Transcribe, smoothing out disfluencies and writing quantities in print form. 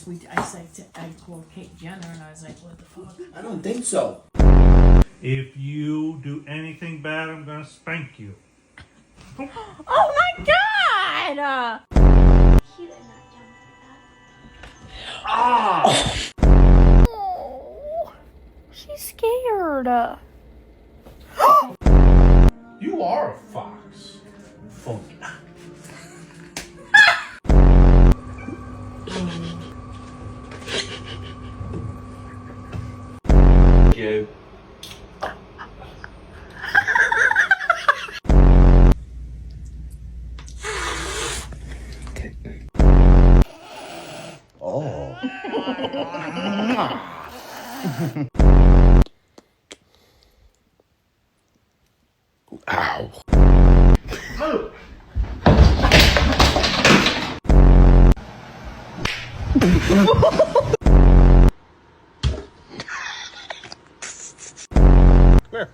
because I called Kate Jenner and I was like, what the fuck? I don't think so. If you do anything bad, I'm gonna spank you. Oh my god! He did not jump like that. Ah! Oh, she's scared. You are a fox. Funky. You. Oh. Ow. Where?